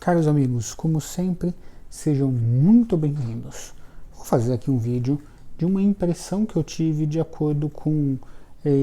caros amigos, como sempre, sejam muito bem-vindos. Vou fazer aqui um vídeo de uma impressão que eu tive de acordo com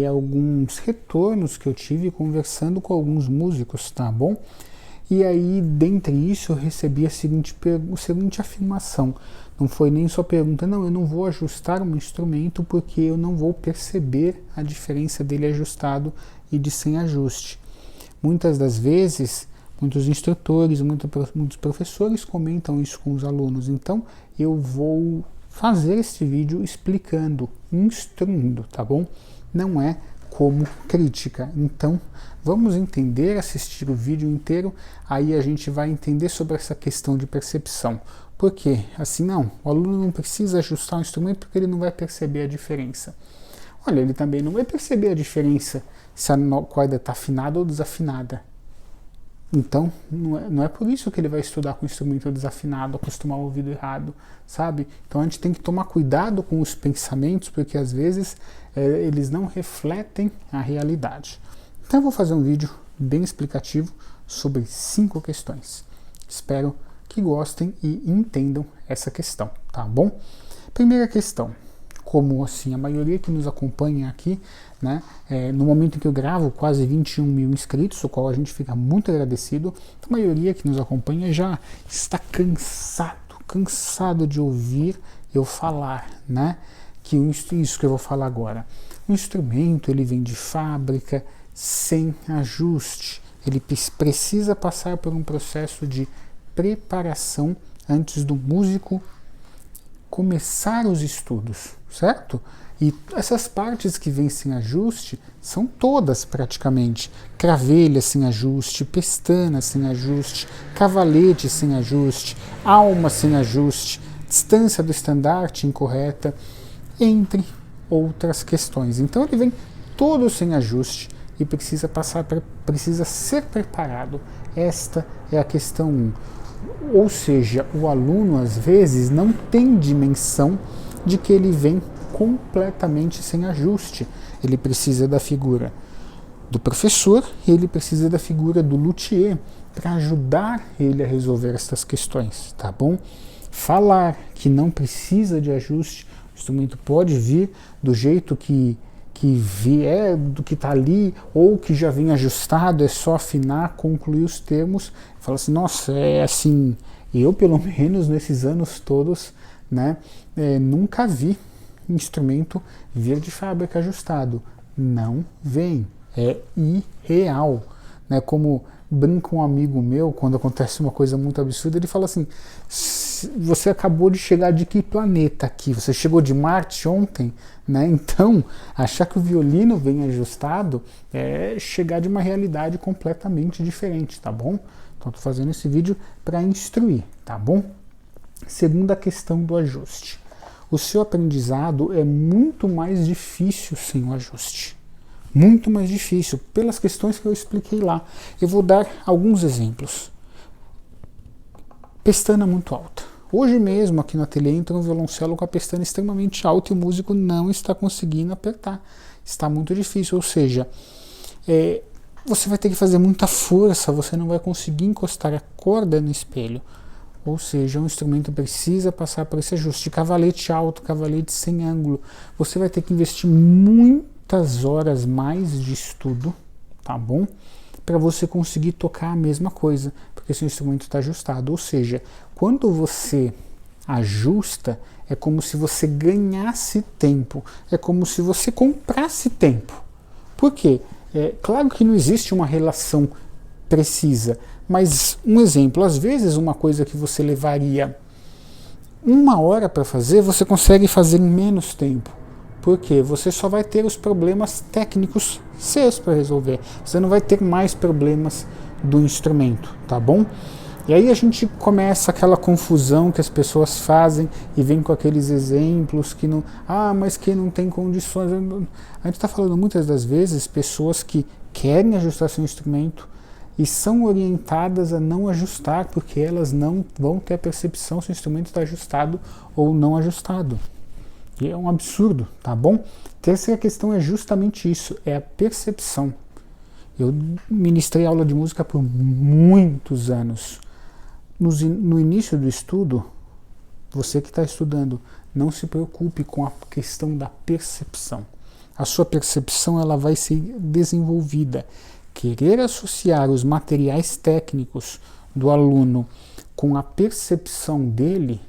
alguns retornos que eu tive conversando com alguns músicos, tá bom? E aí, dentre isso, eu recebi a seguinte afirmação. Não foi nem só pergunta, não, eu não vou ajustar um instrumento porque eu não vou perceber a diferença dele ajustado e de sem ajuste. Muitas das vezes, muitos instrutores, muitos professores comentam isso com os alunos. Então, eu vou fazer este vídeo explicando, instruindo, tá bom? Não é como crítica. Então, vamos entender, assistir o vídeo inteiro, aí a gente vai entender sobre essa questão de percepção. Por quê? Assim, não, o aluno não precisa ajustar o instrumento porque ele não vai perceber a diferença. Olha, ele também não vai perceber a diferença se a corda está afinada ou desafinada. Então, não é por isso que ele vai estudar com o instrumento desafinado, acostumar o ouvido errado, sabe? Então a gente tem que tomar cuidado com os pensamentos, porque às vezes eles não refletem a realidade. Então eu vou fazer um vídeo bem explicativo sobre 5 questões. Espero que gostem e entendam essa questão, tá bom? Primeira questão. Como assim, a maioria que nos acompanha aqui, né, no momento em que eu gravo, quase 21 mil inscritos, o qual a gente fica muito agradecido, a maioria que nos acompanha já está cansado de ouvir eu falar, né, que isso que eu vou falar agora. O instrumento, ele vem de fábrica, sem ajuste, ele precisa passar por um processo de preparação antes do músico começar os estudos, certo? E essas partes que vêm sem ajuste são todas praticamente. Cravelha sem ajuste, pestana sem ajuste, cavalete sem ajuste, alma sem ajuste, distância do estandarte incorreta, entre outras questões. Então ele vem todo sem ajuste e precisa ser preparado. Esta é a questão 1. Ou seja, o aluno às vezes não tem dimensão de que ele vem completamente sem ajuste. Ele precisa da figura do professor e ele precisa da figura do luthier para ajudar ele a resolver essas questões, tá bom? Falar que não precisa de ajuste, o instrumento pode vir do jeito que vier, do que está ali, ou que já vem ajustado, é só afinar, concluir os termos, fala assim, nossa, é assim, eu pelo menos nesses anos todos, né, nunca vi instrumento vir de fábrica ajustado. Não vem, é irreal, né, como brinca um amigo meu, quando acontece uma coisa muito absurda, ele fala assim, você acabou de chegar de que planeta aqui? Você chegou de Marte ontem? Né? Então, achar que o violino vem ajustado é chegar de uma realidade completamente diferente, tá bom? Então, estou fazendo esse vídeo para instruir, tá bom? Segunda questão do ajuste. O seu aprendizado é muito mais difícil sem o ajuste. Muito mais difícil, pelas questões que eu expliquei lá. Eu vou dar alguns exemplos. Pestana muito alta. Hoje mesmo, aqui no ateliê, entra um violoncelo com a pestana extremamente alta e o músico não está conseguindo apertar. Está muito difícil, ou seja, você vai ter que fazer muita força, você não vai conseguir encostar a corda no espelho. Ou seja, o instrumento precisa passar por esse ajuste. Cavalete alto, cavalete sem ângulo. Você vai ter que investir muitas horas mais de estudo, tá bom? Para você conseguir tocar a mesma coisa, porque seu instrumento está ajustado. Ou seja, quando você ajusta, é como se você ganhasse tempo, é como se você comprasse tempo. Por quê? Claro que não existe uma relação precisa, mas um exemplo, às vezes uma coisa que você levaria 1 hora para fazer, você consegue fazer em menos tempo. Porque você só vai ter os problemas técnicos seus para resolver. Você não vai ter mais problemas do instrumento, tá bom? E aí a gente começa aquela confusão que as pessoas fazem e vem com aqueles exemplos que não... Ah, mas que não tem condições... A gente está falando muitas das vezes pessoas que querem ajustar seu instrumento e são orientadas a não ajustar porque elas não vão ter a percepção se o instrumento está ajustado ou não ajustado. E é um absurdo, tá bom? Terceira questão é justamente isso, é a percepção. Eu ministrei aula de música por muitos anos, no início do estudo, você que está estudando, não se preocupe com a questão da percepção. A sua percepção ela vai ser desenvolvida. Querer associar os materiais técnicos do aluno com a percepção dele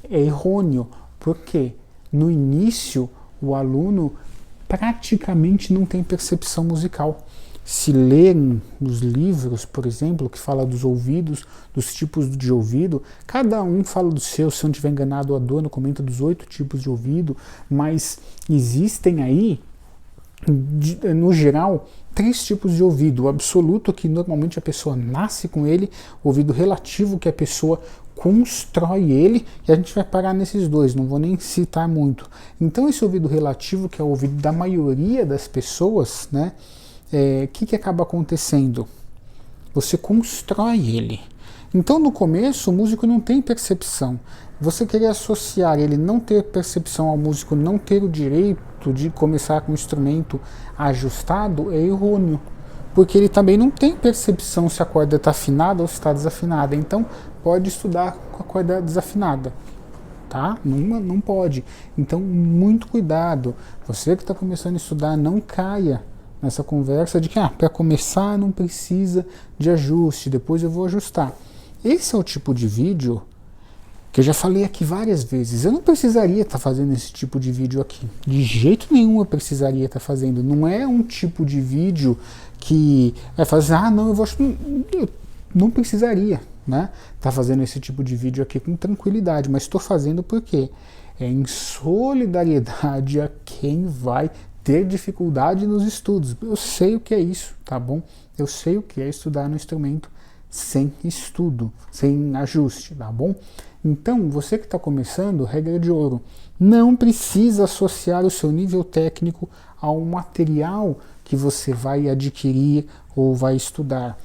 é errôneo, porque no início o aluno praticamente não tem percepção musical. Se lerem os livros, por exemplo, que fala dos ouvidos, dos tipos de ouvido, cada um fala do seu, se eu não estiver enganado, o Adorno comenta dos 8 tipos de ouvido, mas existem aí, no geral, 3 tipos de ouvido. O absoluto, que normalmente a pessoa nasce com ele, o ouvido relativo, que a pessoa constrói ele, e a gente vai parar nesses 2, não vou nem citar muito. Então esse ouvido relativo, que é o ouvido da maioria das pessoas, né? Que acaba acontecendo? Você constrói ele. Então no começo o músico não tem percepção. Você querer associar ele não ter percepção ao músico não ter o direito de começar com o instrumento ajustado é errôneo, porque ele também não tem percepção se a corda está afinada ou se está desafinada. Então pode estudar com a corda desafinada, tá? Não pode. Então muito cuidado. Você que está começando a estudar, não caia nessa conversa de que para começar não precisa de ajuste, depois eu vou ajustar. Esse é o tipo de vídeo que eu já falei aqui várias vezes. Eu não precisaria estar fazendo esse tipo de vídeo aqui. De jeito nenhum eu precisaria estar fazendo. Não é um tipo de vídeo que vai fazer, não, eu não precisaria, né, estar fazendo esse tipo de vídeo aqui com tranquilidade, mas estou fazendo porque é em solidariedade a quem vai ter dificuldade nos estudos. Eu sei o que é isso, tá bom? Eu sei o que é estudar no instrumento sem estudo, sem ajuste, tá bom? Então, você que está começando, regra de ouro, não precisa associar o seu nível técnico ao material que você vai adquirir ou vai estudar.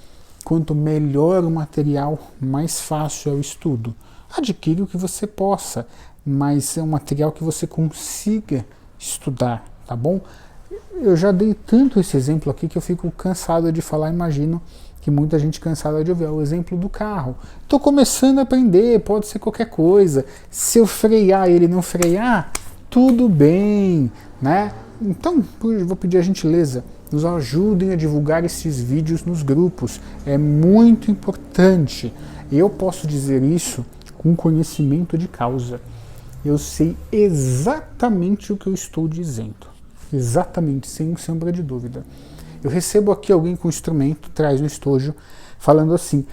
Quanto melhor o material, mais fácil é o estudo. Adquire o que você possa, mas é um material que você consiga estudar, tá bom? Eu já dei tanto esse exemplo aqui que eu fico cansado de falar, imagino que muita gente cansada de ouvir. O exemplo do carro. Estou começando a aprender, pode ser qualquer coisa. Se eu frear e ele não frear, tudo bem, né? Então, vou pedir a gentileza, nos ajudem a divulgar esses vídeos nos grupos. É muito importante. Eu posso dizer isso com conhecimento de causa. Eu sei exatamente o que eu estou dizendo. Exatamente, sem sombra de dúvida. Eu recebo aqui alguém com instrumento, traz no estojo, falando assim,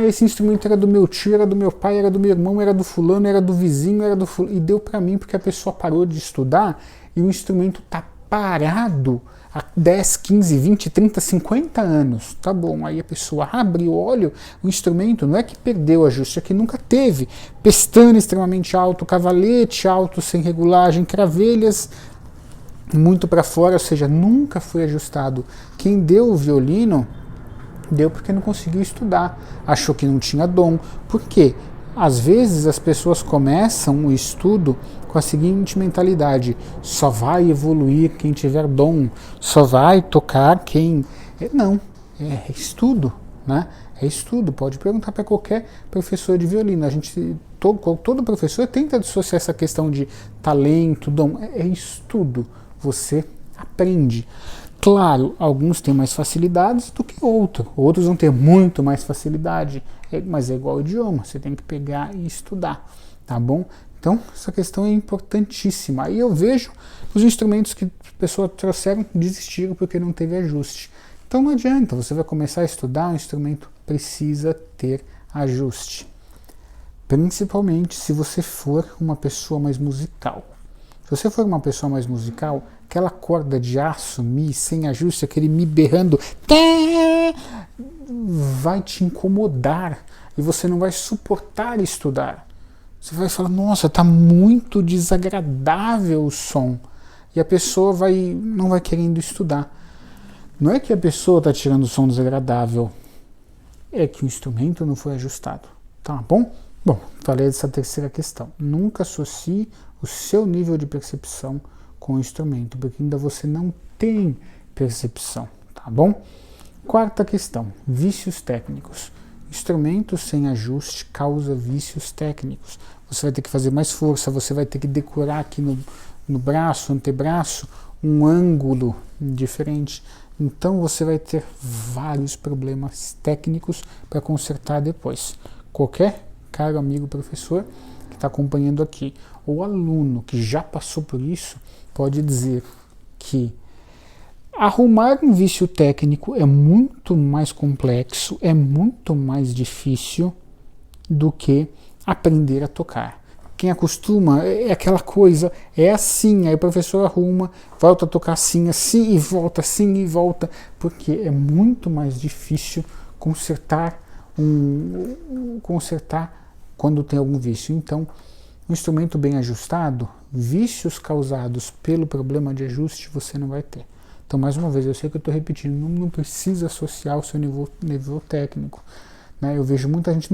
esse instrumento era do meu tio, era do meu pai, era do meu irmão, era do fulano, era do vizinho, era do fulano, e deu para mim porque a pessoa parou de estudar e o instrumento tá parado há 10, 15, 20, 30, 50 anos. Tá bom, aí a pessoa abre o olho, o instrumento não é que perdeu o ajuste, é que nunca teve. Pestana extremamente alto, cavalete alto, sem regulagem, cravelhas muito para fora, ou seja, nunca foi ajustado. Quem deu o violino, deu porque não conseguiu estudar, achou que não tinha dom. Por quê? Às vezes as pessoas começam o estudo com a seguinte mentalidade: só vai evoluir quem tiver dom, só vai tocar quem... Não, é estudo, né? É estudo, pode perguntar para qualquer professor de violino. Todo professor tenta dissociar essa questão de talento, dom, é estudo. Você aprende. Claro, alguns têm mais facilidades do que outros vão ter muito mais facilidade, mas é igual ao idioma, você tem que pegar e estudar, tá bom? Então, essa questão é importantíssima. Aí eu vejo os instrumentos que as pessoas trouxeram desistiram porque não teve ajuste. Então não adianta, você vai começar a estudar, um instrumento precisa ter ajuste. Principalmente se você for uma pessoa mais musical. Se você for uma pessoa mais musical, aquela corda de aço, mi, sem ajuste, aquele mi berrando, vai te incomodar e você não vai suportar estudar. Você vai falar, nossa, tá muito desagradável o som. E a pessoa não vai querendo estudar. Não é que a pessoa está tirando o som desagradável, é que o instrumento não foi ajustado. Tá bom? Bom, falei dessa terceira questão. Nunca associe o seu nível de percepção com o instrumento, porque ainda você não tem percepção, tá bom? Quarta questão, vícios técnicos. Instrumento sem ajuste causa vícios técnicos. Você vai ter que fazer mais força, você vai ter que decorar aqui no braço, antebraço, um ângulo diferente. Então você vai ter vários problemas técnicos para consertar depois. Qualquer caro amigo professor que está acompanhando aqui, ou aluno que já passou por isso, pode dizer que arrumar um vício técnico é muito mais complexo, é muito mais difícil do que aprender a tocar. Quem acostuma é aquela coisa, é assim, aí o professor arruma, volta a tocar assim e volta, porque é muito mais difícil consertar quando tem algum vício. Então, um instrumento bem ajustado, vícios causados pelo problema de ajuste você não vai ter. Então, mais uma vez, eu sei que eu estou repetindo, não precisa associar o seu nível técnico. Eu vejo muita gente,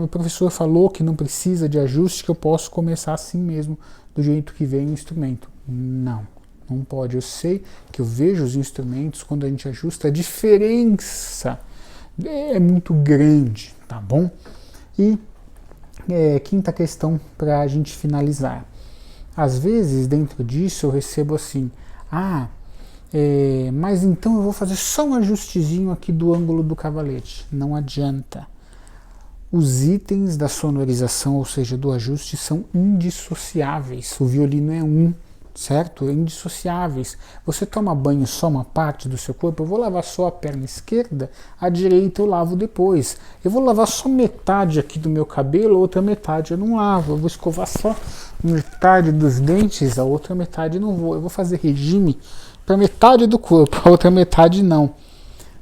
o professor falou que não precisa de ajuste, que eu posso começar assim mesmo, do jeito que vem o instrumento. Não pode. Eu sei que eu vejo os instrumentos, quando a gente ajusta, a diferença é muito grande, tá bom? E quinta questão para a gente finalizar. Às vezes, dentro disso, eu recebo assim, mas então eu vou fazer só um ajustezinho aqui do ângulo do cavalete. Não adianta. Os itens da sonorização, ou seja, do ajuste, são indissociáveis. O violino é certo? Indissociáveis. Você toma banho só uma parte do seu corpo, eu vou lavar só a perna esquerda, a direita eu lavo depois. Eu vou lavar só metade aqui do meu cabelo, a outra metade eu não lavo. Eu vou escovar só metade dos dentes, a outra metade não vou. Eu vou fazer regime para metade do corpo, a outra metade não.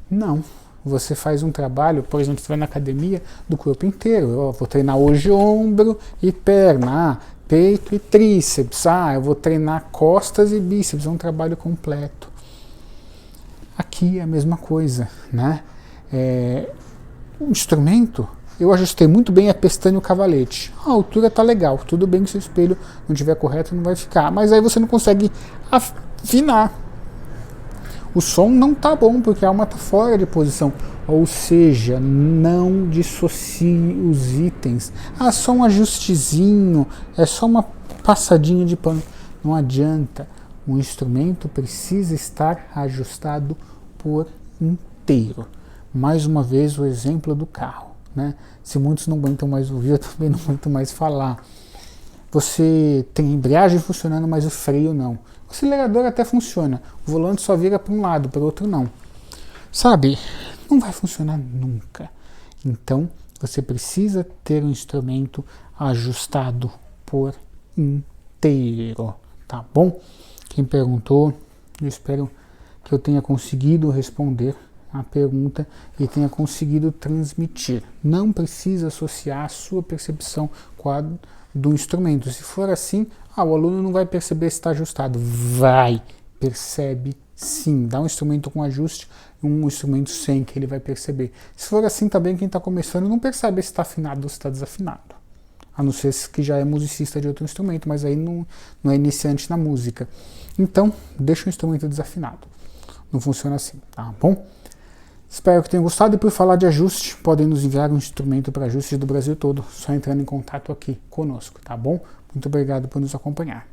Não. Você faz um trabalho, por exemplo, você vai na academia, do corpo inteiro. Eu vou treinar hoje ombro e perna, peito e tríceps. Eu vou treinar costas e bíceps. É um trabalho completo. Aqui é a mesma coisa, né? O instrumento, eu ajustei muito bem a pestana e o cavalete. A altura tá legal. Tudo bem que se o espelho não estiver correto, não vai ficar. Mas aí você não consegue afinar. O som não tá bom, porque a alma tá fora de posição. Ou seja, não dissocie os itens. Só um ajustezinho, é só uma passadinha de pano. Não adianta. O instrumento precisa estar ajustado por inteiro. Mais uma vez, o exemplo do carro, né? Se muitos não aguentam mais ouvir, eu também não aguento mais falar. Você tem a embreagem funcionando, mas o freio não. O acelerador até funciona, o volante só vira para um lado, para o outro não. Sabe, não vai funcionar nunca. Então, você precisa ter um instrumento ajustado por inteiro, tá bom? Quem perguntou, eu espero que eu tenha conseguido responder a pergunta e tenha conseguido transmitir. Não precisa associar a sua percepção com a do instrumento. Se for assim, o aluno não vai perceber se está ajustado. Vai, percebe sim. Dá um instrumento com ajuste e um instrumento sem, que ele vai perceber. Se for assim também, quem está começando não percebe se está afinado ou se está desafinado. A não ser que já é musicista de outro instrumento, mas aí não é iniciante na música. Então, deixa o instrumento desafinado. Não funciona assim, tá bom? Espero que tenham gostado, e por falar de ajuste, podem nos enviar um instrumento para ajuste do Brasil todo, só entrando em contato aqui conosco, tá bom? Muito obrigado por nos acompanhar.